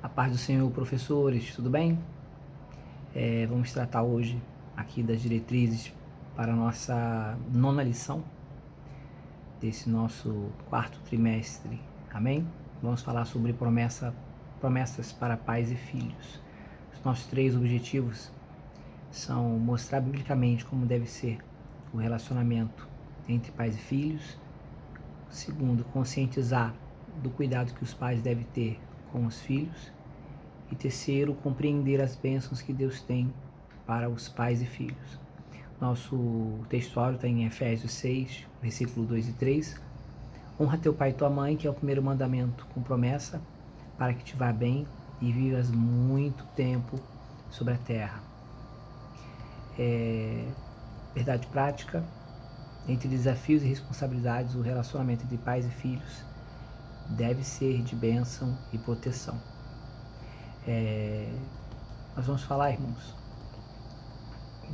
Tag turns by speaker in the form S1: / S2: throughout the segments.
S1: A paz do Senhor, professores, tudo bem? Vamos tratar hoje aqui das diretrizes para a nossa nona lição desse nosso quarto trimestre, amém? Vamos falar sobre promessas para pais e filhos. Os nossos 3 objetivos são mostrar biblicamente como deve ser o relacionamento entre pais e filhos. Segundo, conscientizar do cuidado que os pais devem ter com os filhos. E terceiro, compreender as bênçãos que Deus tem para os pais e filhos. Nosso textuário está em Efésios 6, versículo 2 e 3. Honra teu pai e tua mãe, que é o primeiro mandamento, com promessa, para que te vá bem e vivas muito tempo sobre a terra. Verdade prática: entre desafios e responsabilidades, o relacionamento entre pais e filhos deve ser de bênção e proteção. Nós vamos falar, irmãos,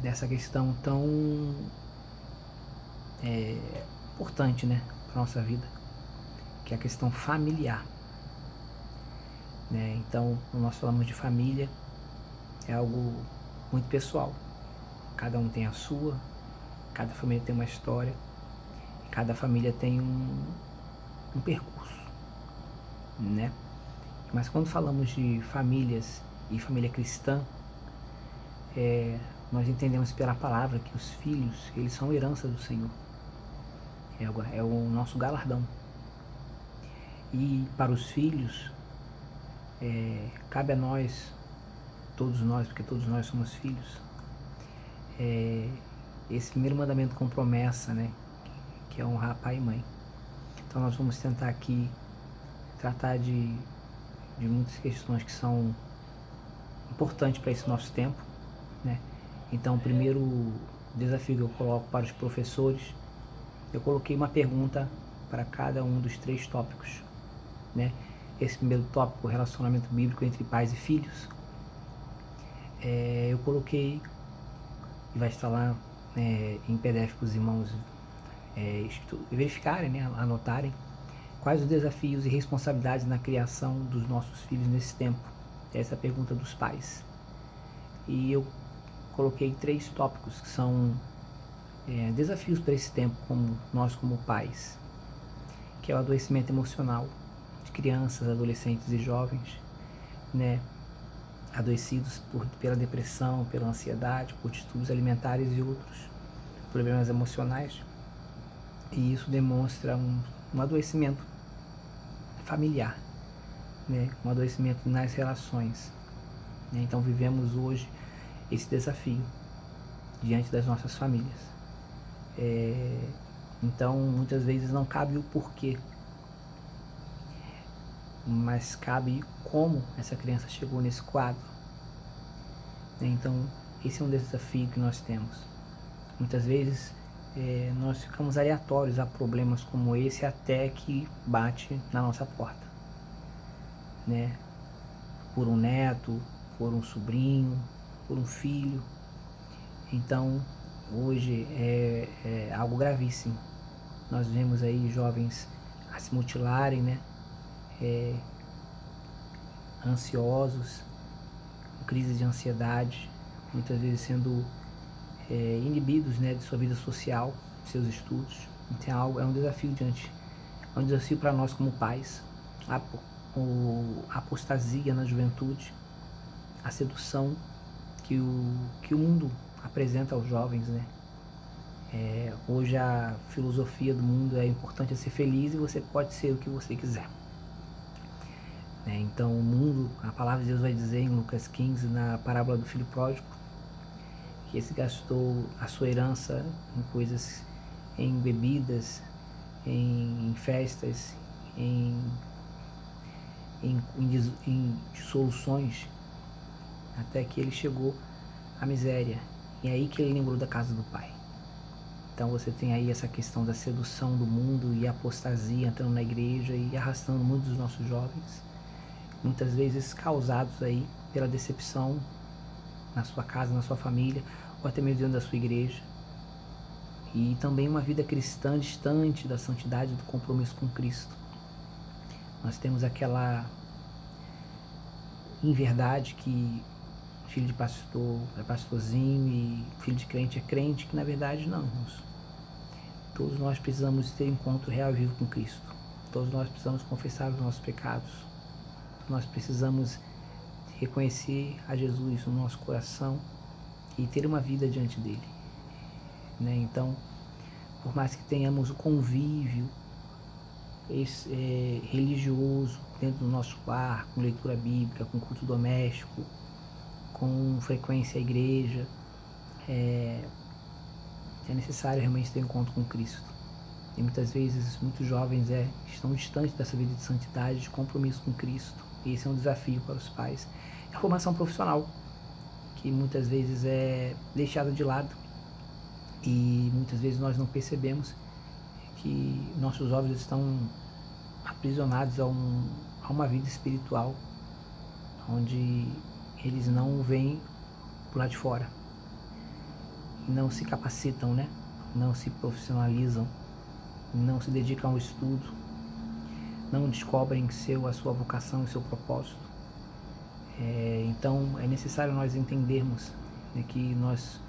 S1: dessa questão tão importante, né, para a nossa vida, que é a questão familiar. Então, quando nós falamos de família, é algo muito pessoal. Cada um tem a sua, cada família tem uma história, cada família tem um percurso, né? Mas quando falamos de famílias e família cristã, nós entendemos pela palavra que os filhos, eles são herança do Senhor. É o nosso galardão. E para os filhos, cabe a nós, todos nós, porque todos nós somos filhos, esse primeiro mandamento com promessa, né, que é honrar pai e mãe. Então nós vamos tentar aqui tratar de muitas questões que são importantes para esse nosso tempo, né? Então, o primeiro desafio que eu coloco para os professores, eu coloquei uma pergunta para cada um dos 3 tópicos, né? Esse primeiro tópico, o relacionamento bíblico entre pais e filhos, eu coloquei, e vai estar lá em PDF para os irmãos verificarem, né? Anotarem, quais os desafios e responsabilidades na criação dos nossos filhos nesse tempo? Essa é a pergunta dos pais. E eu coloquei 3 tópicos que são desafios para esse tempo, como nós como pais, que é o adoecimento emocional de crianças, adolescentes e jovens, né? Adoecidos pela depressão, pela ansiedade, por distúrbios alimentares e outros problemas emocionais. E isso demonstra um adoecimento familiar, né? Um adoecimento nas relações, né? Então vivemos hoje esse desafio diante das nossas famílias. Então muitas vezes não cabe o porquê, mas cabe como essa criança chegou nesse quadro, né? Então esse é um desafio que nós temos. Muitas vezes nós ficamos aleatórios a problemas como esse até que bate na nossa porta, né? Por um neto, por um sobrinho, por um filho. Então hoje é algo gravíssimo. Nós vemos aí jovens a se mutilarem, né? Ansiosos, com crise de ansiedade, muitas vezes sendo inibidos, né, de sua vida social, de seus estudos. Então é um desafio é um desafio para nós como pais. A apostasia na juventude, a sedução que o mundo apresenta aos jovens, né? Hoje a filosofia do mundo é importante ser feliz e você pode ser o que você quiser. Então o mundo, a palavra de Deus vai dizer em Lucas 15, na parábola do filho pródigo, que esse gastou a sua herança em coisas, em bebidas, em festas, em dissoluções, até que ele chegou à miséria. E é aí que ele lembrou da casa do pai. Então você tem aí essa questão da sedução do mundo e a apostasia entrando na igreja e arrastando muitos dos nossos jovens, muitas vezes causados aí pela decepção na sua casa, na sua família, ou até mesmo dentro da sua igreja. E também uma vida cristã distante da santidade, do compromisso com Cristo. Nós temos em verdade que filho de pastor é pastorzinho e filho de crente é crente, que na verdade não, irmãos. Todos nós precisamos ter encontro real e vivo com Cristo. Todos nós precisamos confessar os nossos pecados. Nós precisamos reconhecer a Jesus no nosso coração e ter uma vida diante dele, né? Então, por mais que tenhamos o convívio religioso dentro do nosso lar, com leitura bíblica, com culto doméstico, com frequência à igreja, é necessário realmente ter encontro com Cristo. E muitas vezes muitos jovens estão distantes dessa vida de santidade, de compromisso com Cristo. E esse é um desafio para os pais. A formação profissional, que muitas vezes é deixada de lado e muitas vezes nós não percebemos que nossos jovens estão aprisionados a uma vida espiritual onde eles não veem por lá de fora e não se capacitam, né? Não se profissionalizam, não se dedicam ao estudo, não descobrem a sua vocação e seu propósito. Então é necessário nós entendermos, né, que nós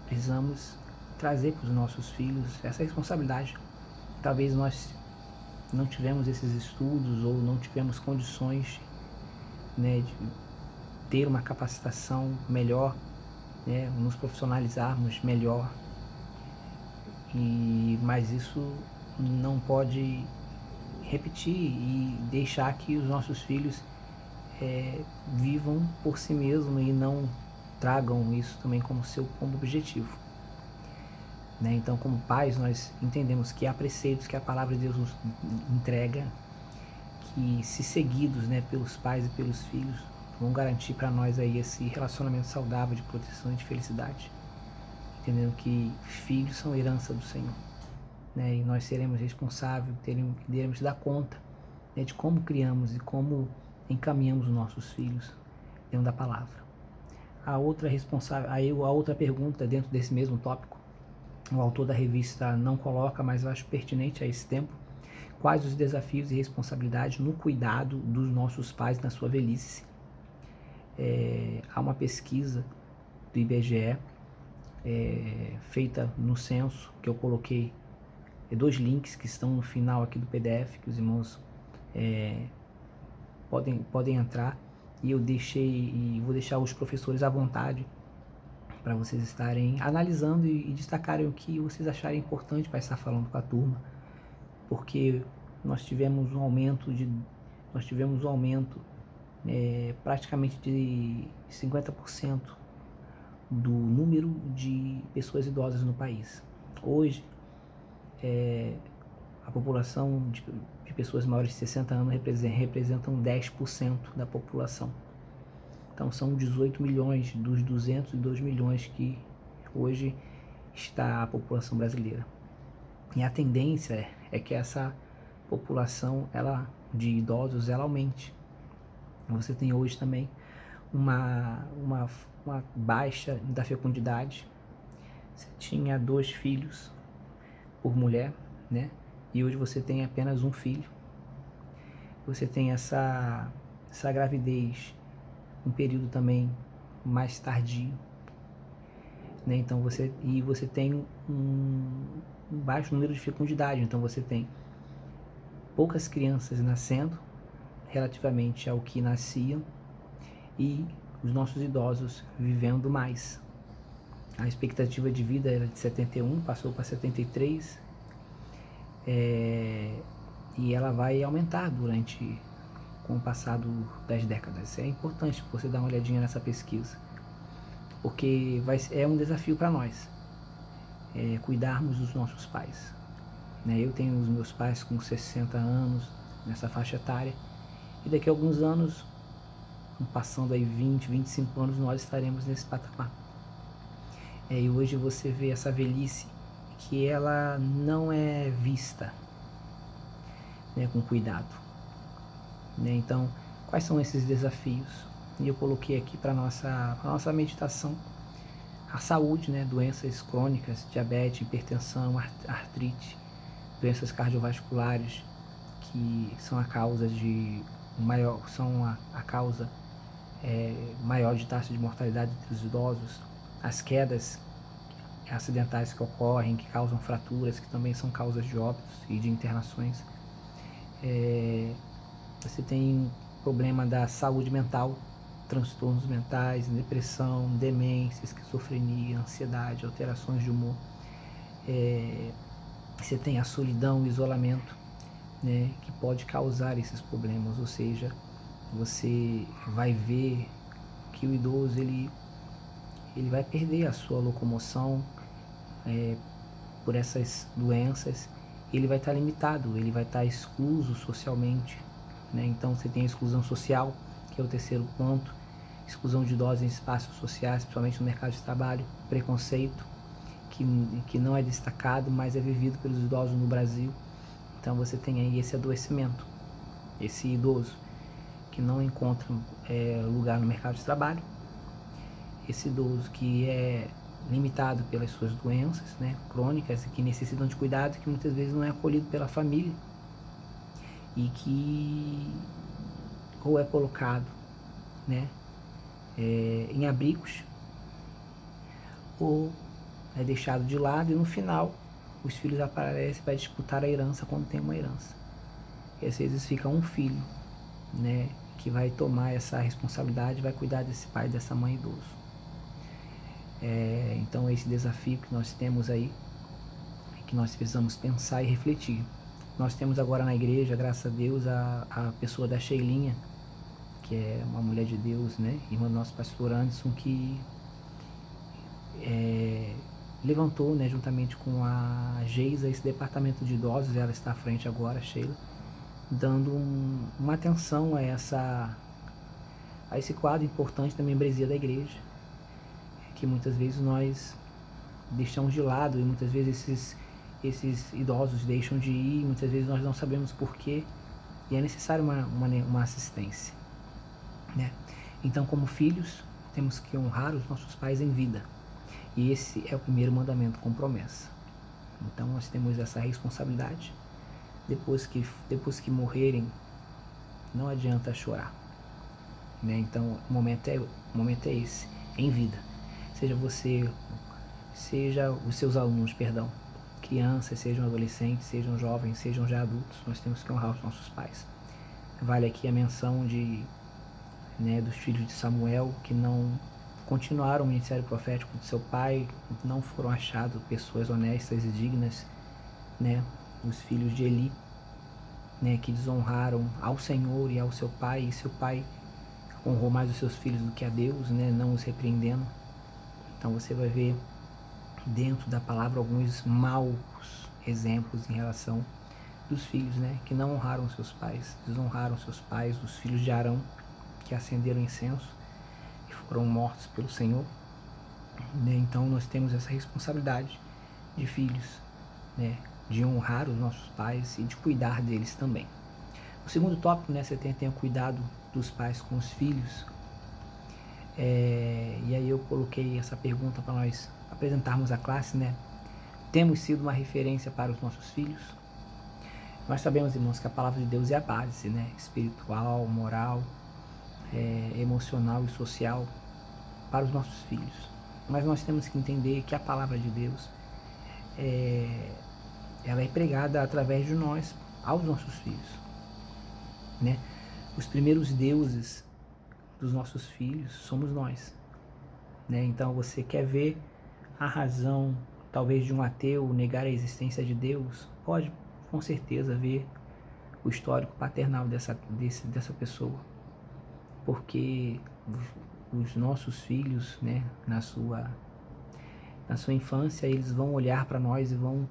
S1: precisamos trazer para os nossos filhos essa responsabilidade. Talvez nós não tivemos esses estudos ou não tivemos condições, né, de ter uma capacitação melhor, né, nos profissionalizarmos melhor, mas isso não pode repetir e deixar que os nossos filhos vivam por si mesmos e não tragam isso também como objetivo, né? Então, como pais, nós entendemos que há preceitos que a palavra de Deus nos entrega, que se seguidos, né, pelos pais e pelos filhos, vão garantir para nós aí esse relacionamento saudável de proteção e de felicidade, entendendo que filhos são herança do Senhor, né? E nós seremos responsáveis, teremos que dar conta, né, de como criamos e como encaminhamos os nossos filhos dentro da palavra. A outra pergunta dentro desse mesmo tópico, o autor da revista não coloca, mas eu acho pertinente a esse tempo: quais os desafios e responsabilidades no cuidado dos nossos pais na sua velhice? Há uma pesquisa do IBGE feita no censo, que eu coloquei 2 links que estão no final aqui do PDF, que os irmãos podem entrar, e eu vou deixar os professores à vontade para vocês estarem analisando e destacarem o que vocês acharem importante para estar falando com a turma, porque nós tivemos um aumento praticamente de 50% do número de pessoas idosas no país. Hoje, a população de pessoas maiores de 60 anos representam 10% da população. Então são 18 milhões dos 202 milhões que hoje está a população brasileira. E a tendência é que essa população de idosos aumente. Você tem hoje também uma baixa da fecundidade. Você tinha 2 filhos por mulher, né? E hoje você tem apenas 1 filho. Você tem essa gravidez, um período também mais tardio, né? Então você tem um baixo número de fecundidade. Então você tem poucas crianças nascendo relativamente ao que nasciam e os nossos idosos vivendo mais. A expectativa de vida era de 71, passou para 73, e ela vai aumentar com o passar das décadas. É importante você dar uma olhadinha nessa pesquisa, porque é um desafio para nós cuidarmos dos nossos pais, né? Eu tenho os meus pais com 60 anos, nessa faixa etária, e daqui a alguns anos, passando aí 20, 25 anos, nós estaremos nesse patamar. E hoje você vê essa velhice que ela não é vista, né, com cuidado, né? Então, quais são esses desafios? E eu coloquei aqui para nossa meditação a saúde, né? Doenças crônicas, diabetes, hipertensão, artrite, doenças cardiovasculares, que são a causa maior de taxa de mortalidade entre os idosos, as quedas acidentais que ocorrem, que causam fraturas, que também são causas de óbitos e de internações. Você tem problema da saúde mental, transtornos mentais, depressão, demência, esquizofrenia, ansiedade, alterações de humor. Você tem a solidão, o isolamento, né, que pode causar esses problemas, ou seja, você vai ver que o idoso ele vai perder a sua locomoção por essas doenças, ele vai estar limitado, ele vai estar excluso socialmente, né? Então você tem a exclusão social, que é o terceiro ponto, exclusão de idosos em espaços sociais, principalmente no mercado de trabalho, preconceito, que não é destacado, mas é vivido pelos idosos no Brasil. Então você tem aí esse adoecimento, esse idoso que não encontra lugar no mercado de trabalho, esse idoso que é limitado pelas suas doenças, né, crônicas, que necessitam de cuidado, que muitas vezes não é acolhido pela família e que ou é colocado, né, em abrigos ou é deixado de lado e no final os filhos aparecem para disputar a herança quando tem uma herança. E às vezes fica um filho, né, que vai tomar essa responsabilidade, vai cuidar desse pai, dessa mãe idoso. Então esse desafio que nós temos aí, que nós precisamos pensar e refletir. Nós temos agora na igreja, graças a Deus, a pessoa da Sheilinha, que é uma mulher de Deus, né, irmã do nosso pastor Anderson, que levantou, né, juntamente com a Geisa, esse departamento de idosos. Ela está à frente agora, Sheila, dando uma atenção a esse quadro importante da membresia da igreja, que muitas vezes nós deixamos de lado e muitas vezes esses idosos deixam de ir, muitas vezes nós não sabemos porquê e é necessário uma assistência, né? Então, como filhos, temos que honrar os nossos pais em vida, e esse é o primeiro mandamento com promessa. Então nós temos essa responsabilidade. Depois que morrerem, não adianta chorar, né? Então o momento é esse, em vida. Seja os seus alunos, crianças, sejam adolescentes, sejam jovens, sejam já adultos, nós temos que honrar os nossos pais. Vale aqui a menção dos filhos de Samuel, que não continuaram o ministério profético de seu pai, não foram achados pessoas honestas e dignas, né? Os filhos de Eli, né, que desonraram ao Senhor e ao seu pai, e seu pai honrou mais os seus filhos do que a Deus, né, não os repreendendo. Então você vai ver dentro da palavra alguns maus exemplos em relação dos filhos, né, que não honraram seus pais, desonraram seus pais, os filhos de Arão, que acenderam incenso e foram mortos pelo Senhor, né? Então nós temos essa responsabilidade de filhos, né, de honrar os nossos pais e de cuidar deles também. O segundo tópico, né, você tem o cuidado dos pais com os filhos. E aí eu coloquei essa pergunta para nós apresentarmos a classe, né? Temos sido uma referência para os nossos filhos? Nós sabemos, irmãos, que a palavra de Deus é a base, né? Espiritual, moral, emocional e social para os nossos filhos. Mas nós temos que entender que a palavra de Deus ela é pregada através de nós aos nossos filhos, né? Os primeiros deuses dos nossos filhos somos nós, né? Então você quer ver a razão talvez de um ateu negar a existência de Deus? Pode com certeza ver o histórico paternal dessa pessoa, porque os nossos filhos, né, na sua infância, eles vão olhar para nós e vão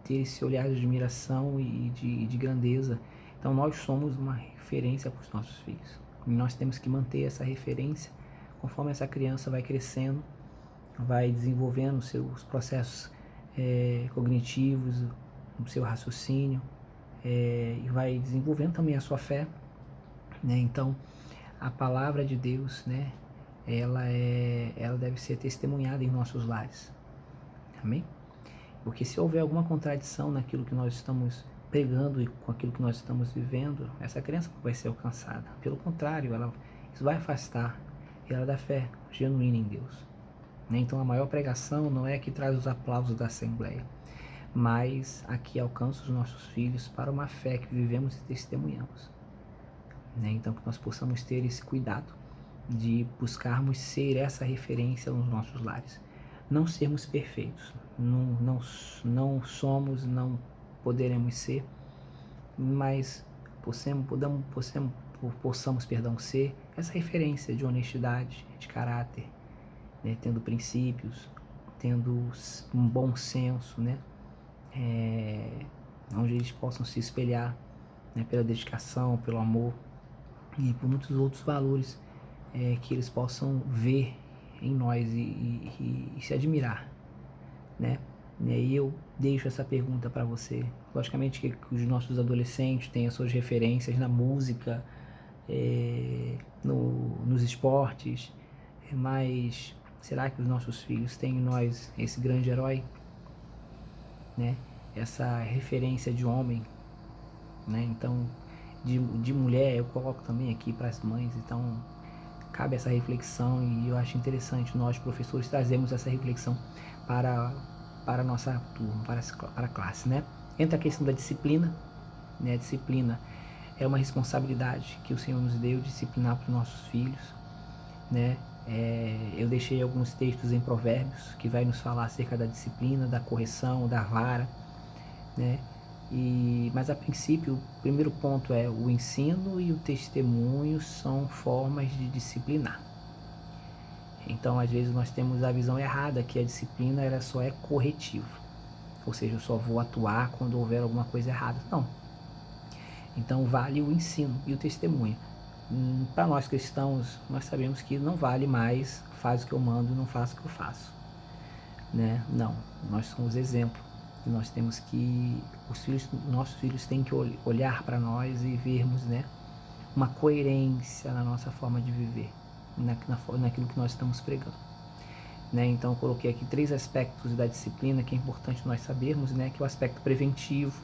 S1: ter esse olhar de admiração e de grandeza. Então nós somos uma referência para os nossos filhos. E nós temos que manter essa referência conforme essa criança vai crescendo, vai desenvolvendo os seus processos cognitivos, o seu raciocínio, e vai desenvolvendo também a sua fé, né? Então a palavra de Deus, né, ela deve ser testemunhada em nossos lares. Amém? Porque se houver alguma contradição naquilo que nós estamos pregando e com aquilo que nós estamos vivendo, essa criança não vai ser alcançada. Pelo contrário, isso vai afastar e ela da fé genuína em Deus. Né? Então a maior pregação não é a que traz os aplausos da Assembleia, mas a que alcança os nossos filhos para uma fé que vivemos e testemunhamos. Né? Então que nós possamos ter esse cuidado de buscarmos ser essa referência nos nossos lares. Não sermos perfeitos, não somos, não poderemos ser, mas possamos ser essa referência de honestidade, de caráter, né? Tendo princípios, tendo um bom senso, né? Onde eles possam se espelhar, né? Pela dedicação, pelo amor e por muitos outros valores que eles possam ver em nós e se admirar, né? E aí eu deixo essa pergunta para você. Logicamente que os nossos adolescentes têm as suas referências na música, nos esportes, mas será que os nossos filhos têm em nós esse grande herói, né? Essa referência de homem, né? Então, de mulher eu coloco também aqui para as mães. Então cabe essa reflexão e eu acho interessante nós professores trazermos essa reflexão para a nossa turma, para a classe, né? Entra a questão da disciplina, né? A disciplina é uma responsabilidade que o Senhor nos deu, disciplinar para os nossos filhos, né? Eu deixei alguns textos em Provérbios que vai nos falar acerca da disciplina, da correção, da vara, né? Mas a princípio, o primeiro ponto é o ensino e o testemunho são formas de disciplinar. Então, às vezes, nós temos a visão errada que a disciplina ela só é corretiva. Ou seja, eu só vou atuar quando houver alguma coisa errada. Não. Então, vale o ensino e o testemunho. Para nós cristãos, nós sabemos que não vale mais faz o que eu mando, não faço o que eu faço. Né? Não. Nós somos exemplo. E nós temos que, nossos filhos têm que olhar para nós e vermos, né, uma coerência na nossa forma de viver, naquilo que nós estamos pregando. Né? Então eu coloquei aqui 3 aspectos da disciplina que é importante nós sabermos, né, que é o aspecto preventivo,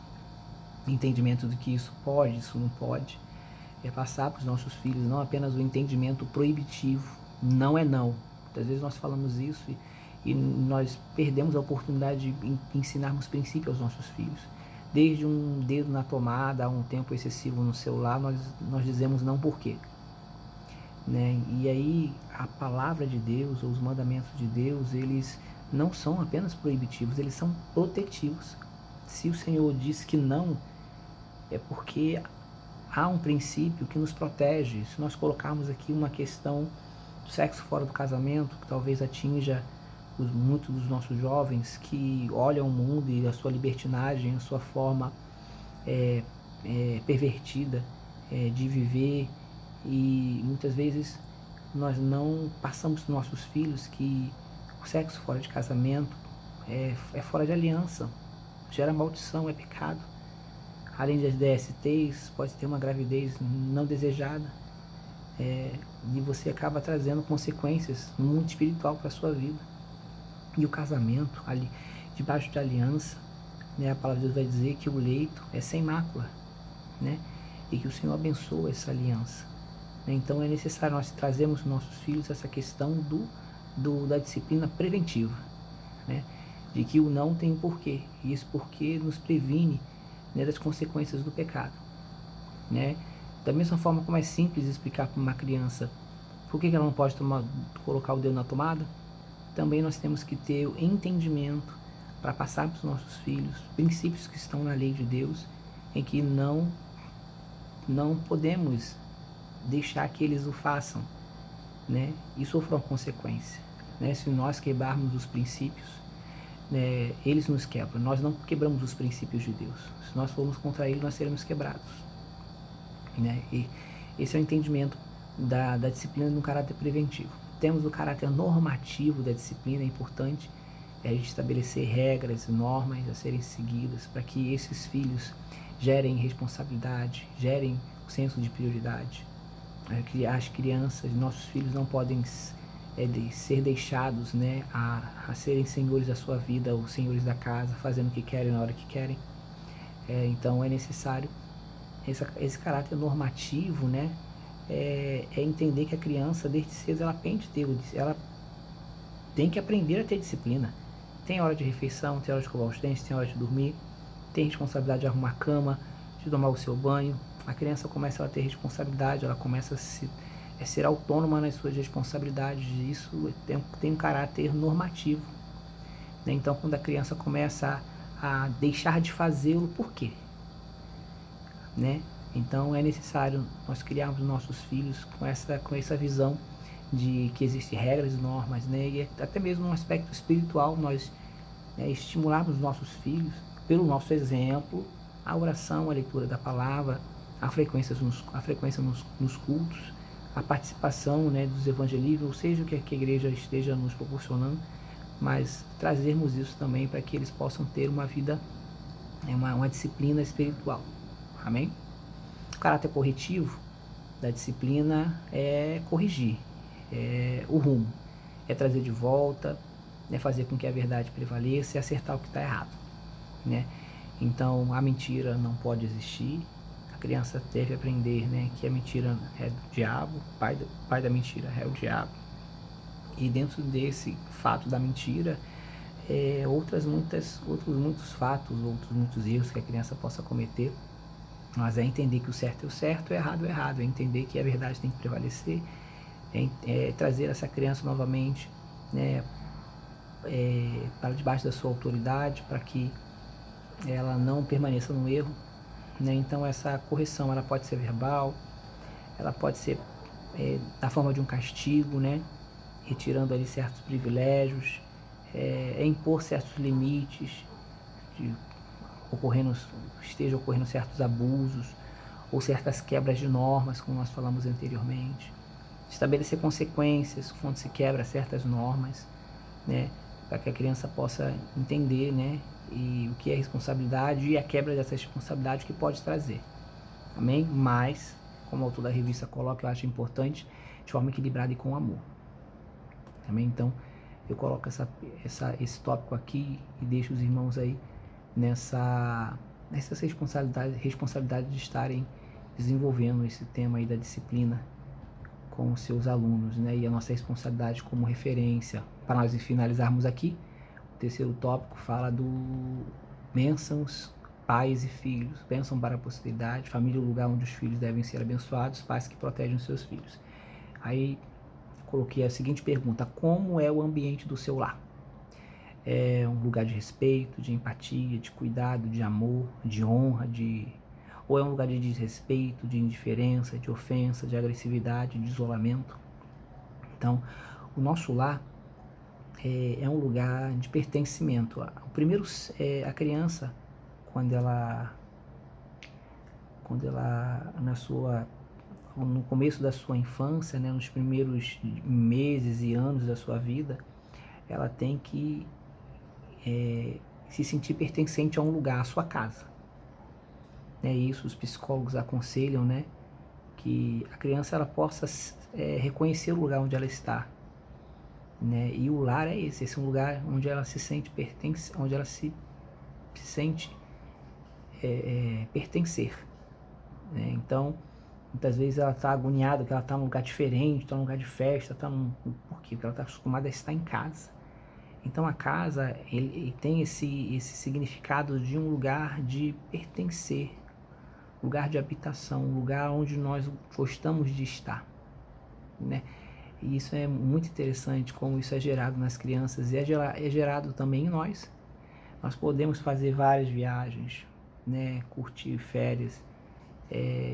S1: entendimento do que isso pode, isso não pode, passar para os nossos filhos não apenas o entendimento proibitivo, não é não. Muitas vezes nós falamos isso e nós perdemos a oportunidade de ensinarmos princípios aos nossos filhos. Desde um dedo na tomada a um tempo excessivo no celular, nós dizemos não por quê. Né? E aí a palavra de Deus, ou os mandamentos de Deus, eles não são apenas proibitivos, eles são protetivos. Se o Senhor diz que não, é porque há um princípio que nos protege. Se nós colocarmos aqui uma questão do sexo fora do casamento, que talvez atinja muitos dos nossos jovens que olham o mundo e a sua libertinagem, a sua forma pervertida de viver, e muitas vezes nós não passamos para os nossos filhos que o sexo fora de casamento é fora de aliança, gera maldição, é pecado. Além das DSTs, pode ter uma gravidez não desejada, e você acaba trazendo consequências no mundo espiritual para a sua vida. E o casamento, ali debaixo de aliança, né, a palavra de Deus vai dizer que o leito é sem mácula, né, e que o Senhor abençoa essa aliança. Então é necessário nós trazermos para nossos filhos essa questão da disciplina preventiva, né, de que o não tem um porquê, e esse porquê nos previne, né, das consequências do pecado. Né? Da mesma forma como é simples explicar para uma criança por que ela não pode colocar o dedo na tomada, também nós temos que ter o entendimento para passar para os nossos filhos princípios que estão na lei de Deus, em que não podemos deixar que eles o façam, né, e sofram consequência. Né? Se nós quebrarmos os princípios, né, eles nos quebram. Nós não quebramos os princípios de Deus. Se nós formos contra ele, nós seremos quebrados. Né? E esse é o entendimento da disciplina no caráter preventivo. Temos o caráter normativo da disciplina. É importante a gente estabelecer regras e normas a serem seguidas para que esses filhos gerem responsabilidade, gerem o senso de prioridade. As crianças, nossos filhos não podem ser deixados, né, a serem senhores da sua vida ou senhores da casa, fazendo o que querem na hora que querem. Então é necessário esse caráter normativo, né, é entender que a criança, desde cedo, ela tem que aprender a ter disciplina. Tem hora de refeição, tem hora de escovar os dentes, tem hora de dormir, tem responsabilidade de arrumar a cama, de tomar o seu banho. A criança começa a ter responsabilidade, ela começa a ser autônoma nas suas responsabilidades. Isso tem um caráter normativo. Né? Então, quando a criança começa a deixar de fazê-lo, por quê? Né? Então, é necessário nós criarmos nossos filhos com essa visão de que existem regras e normas, né? E até mesmo no aspecto espiritual, nós estimularmos nossos filhos, pelo nosso exemplo, a oração, a leitura da palavra, a frequência nos cultos, a participação, né, dos evangelismos, ou seja, o que a igreja esteja nos proporcionando, mas trazermos isso também para que eles possam ter uma vida, uma disciplina espiritual. Amém? O caráter corretivo da disciplina é corrigir, é o rumo, é trazer de volta, é fazer com que a verdade prevaleça e acertar o que está errado. Né? Então, a mentira não pode existir. A criança deve aprender, né, que a mentira é do diabo, o pai da mentira é o diabo. E dentro desse fato da mentira, outros muitos fatos, outros muitos erros que a criança possa cometer. Mas é entender que o certo é o certo, o errado é o errado. É entender que a verdade tem que prevalecer. É trazer essa criança novamente, né, para debaixo da sua autoridade, para que ela não permaneça no erro. Né? Então essa correção ela pode ser verbal, ela pode ser na forma de um castigo, né? Retirando ali certos privilégios, impor certos limites, esteja ocorrendo certos abusos ou certas quebras de normas, como nós falamos anteriormente. Estabelecer consequências quando se quebra certas normas, né? Para que a criança possa entender, né, e o que é responsabilidade e a quebra dessa responsabilidade que pode trazer. Amém? Mas, como o autor da revista coloca, eu acho importante, de forma equilibrada e com amor. Amém? Então, eu coloco esse tópico aqui e deixo os irmãos aí nessa responsabilidade de estarem desenvolvendo esse tema aí da disciplina com os seus alunos, né? E a nossa responsabilidade como referência. Para nós finalizarmos aqui, o terceiro tópico fala do bênçãos, pais e filhos. Bênção para a posteridade, família é o lugar onde os filhos devem ser abençoados, pais que protegem os seus filhos. Aí coloquei a seguinte pergunta: como é o ambiente do seu lar? É um lugar de respeito, de empatia, de cuidado, de amor, de honra, ou é um lugar de desrespeito, de indiferença, de ofensa, de agressividade, de isolamento? Então, o nosso lar é um lugar de pertencimento. O primeiro, a criança, quando ela no começo da sua infância, né, nos primeiros meses e anos da sua vida, ela tem que se sentir pertencente a um lugar, a sua casa. Isso os psicólogos aconselham, né, que a criança ela possa reconhecer o lugar onde ela está. Né? E o lar é esse é um lugar onde ela se sente onde ela se sente pertencer. Né? Então, muitas vezes ela está agoniada, que ela está num lugar diferente, está num lugar de festa, por quê? Porque ela está acostumada a estar em casa. Então a casa ele tem esse significado de um lugar de pertencer, lugar de habitação, lugar onde nós gostamos de estar. Né? E isso é muito interessante, como isso é gerado nas crianças e é gerado também em nós. Nós podemos fazer várias viagens, né? Curtir férias,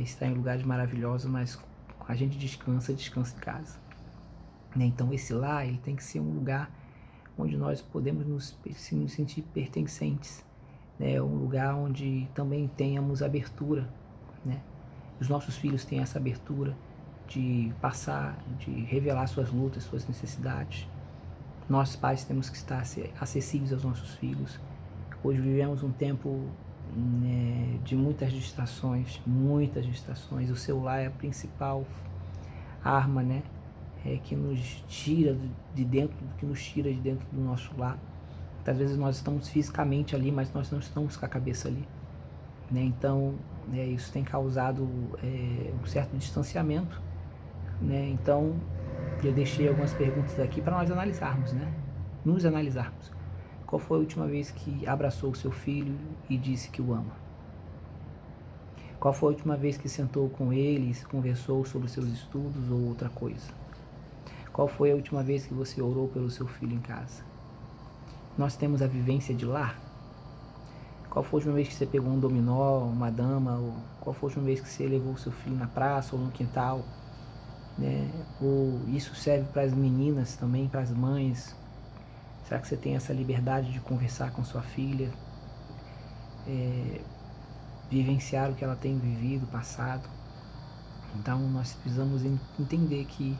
S1: estar em lugares maravilhosos, mas a gente descansa em casa. Né? Então esse lar ele tem que ser um lugar onde nós podemos nos sentir pertencentes. Né? Um lugar onde também tenhamos abertura. Né? Os nossos filhos têm essa abertura de revelar suas lutas, suas necessidades. Nós pais temos que estar acessíveis aos nossos filhos. Hoje vivemos um tempo, né, de muitas distrações. O celular é a principal arma, né, que nos tira de dentro do nosso lar. Muitas vezes nós estamos fisicamente ali, mas nós não estamos com a cabeça ali. Né? Então, isso tem causado um certo distanciamento né? Então, eu deixei algumas perguntas aqui para nós analisarmos, né? Nos analisarmos. Qual foi a última vez que abraçou o seu filho e disse que o ama? Qual foi a última vez que sentou com ele e conversou sobre seus estudos ou outra coisa? Qual foi a última vez que você orou pelo seu filho em casa? Nós temos a vivência de lar? Qual foi a última vez que você pegou um dominó, uma dama? Ou qual foi a última vez que você levou o seu filho na praça ou no quintal? Né? Ou isso serve para as meninas também, para as mães? Será que você tem essa liberdade de conversar com sua filha? Vivenciar o que ela tem vivido, passado? Então nós precisamos entender que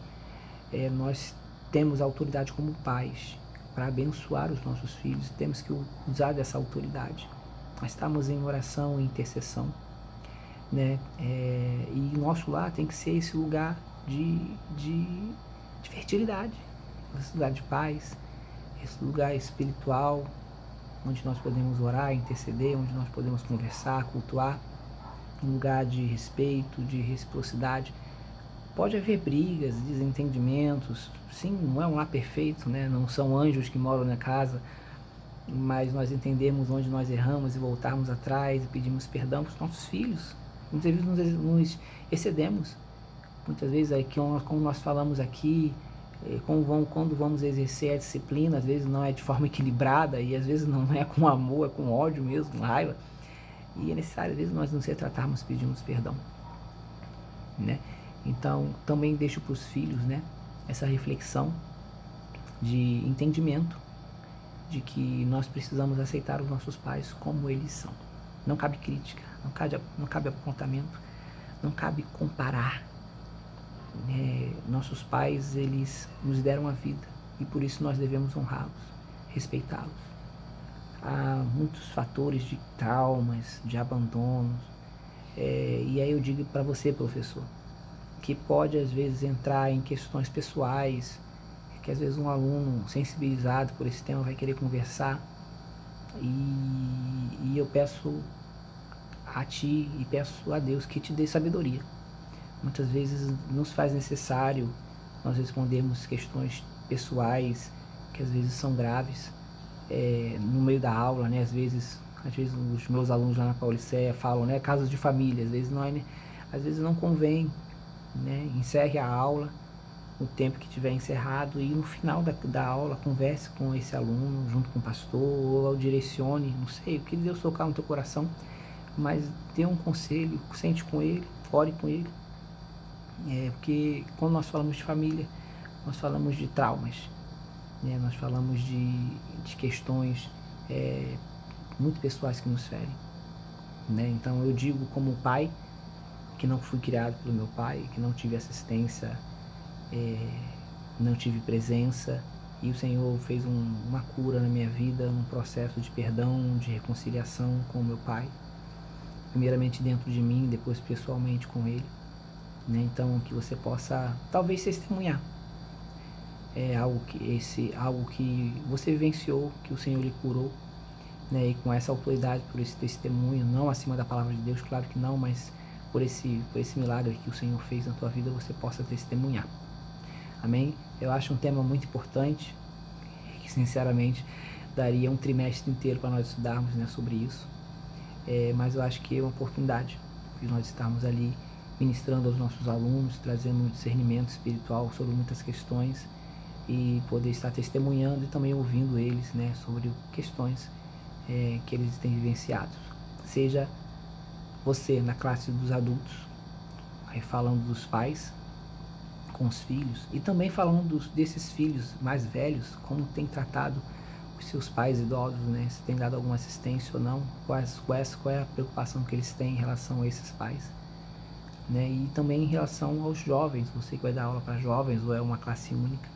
S1: nós temos autoridade como pais para abençoar os nossos filhos, temos que usar dessa autoridade. Nós estamos em oração, em intercessão, né? E nosso lar tem que ser esse lugar de fertilidade, esse lugar de paz, esse lugar espiritual, onde nós podemos orar, interceder, onde nós podemos conversar, cultuar, um lugar de respeito, de reciprocidade. Pode haver brigas, desentendimentos, sim, não é um lar perfeito, né? Não são anjos que moram na casa, mas nós entendemos onde nós erramos e voltarmos atrás e pedimos perdão para os nossos filhos. Muitas vezes nos excedemos, muitas vezes aí, como nós falamos aqui, quando vamos exercer a disciplina, às vezes não é de forma equilibrada e às vezes não é com amor, é com ódio mesmo, com raiva, e é necessário às vezes nós nos retratarmos, pedimos perdão, né? Então também deixo para os filhos, né, essa reflexão de entendimento de que nós precisamos aceitar os nossos pais como eles são. Não cabe crítica, não cabe apontamento, não cabe comparar. Nossos pais, eles nos deram a vida e por isso nós devemos honrá-los, respeitá-los. Há muitos fatores de traumas, de abandonos, e aí eu digo para você, professor, que pode às vezes entrar em questões pessoais, que às vezes um aluno sensibilizado por esse tema vai querer conversar, e eu peço a ti e peço a Deus que te dê sabedoria. Muitas vezes nos faz necessário nós respondermos questões pessoais que às vezes são graves no meio da aula, né? Às vezes os meus alunos lá na Pauliceia falam, né? Casos de família, às vezes não convém, né? Encerre a aula no tempo que tiver encerrado e no final da aula converse com esse aluno junto com o pastor ou direcione, não sei, o que Deus tocar no teu coração, mas dê um conselho, sente com ele, ore com ele. Porque quando nós falamos de família, nós falamos de traumas, né? Nós falamos de questões muito pessoais que nos ferem, né? Então eu digo como pai, que não fui criado pelo meu pai, que não tive assistência, não tive presença, e o Senhor fez uma cura na minha vida, um processo de perdão, de reconciliação com o meu pai, primeiramente dentro de mim, depois pessoalmente com ele. Então que você possa talvez testemunhar algo que você vivenciou, que o Senhor lhe curou, né? E com essa autoridade, por esse testemunho, não acima da palavra de Deus, claro que não, mas por esse milagre que o Senhor fez na tua vida, você possa testemunhar. Amém? Eu acho um tema muito importante, que sinceramente daria um trimestre inteiro para nós estudarmos, né, sobre isso, mas eu acho que é uma oportunidade de nós estarmos ali ministrando aos nossos alunos, trazendo um discernimento espiritual sobre muitas questões e poder estar testemunhando e também ouvindo eles, né, sobre questões que eles têm vivenciado. Seja você na classe dos adultos, aí falando dos pais com os filhos e também falando desses filhos mais velhos, como tem tratado os seus pais idosos, né, se tem dado alguma assistência ou não, qual é a preocupação que eles têm em relação a esses pais. Né, e também em relação aos jovens, você que vai dar aula para jovens ou é uma classe única,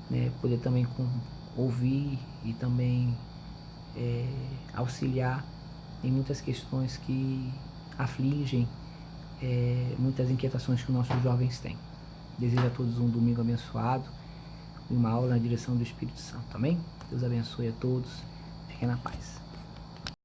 S1: né, poder também ouvir e também auxiliar em muitas questões que afligem, muitas inquietações que os nossos jovens têm. Desejo a todos um domingo abençoado e uma aula na direção do Espírito Santo. Amém? Deus abençoe a todos. Fiquem na paz.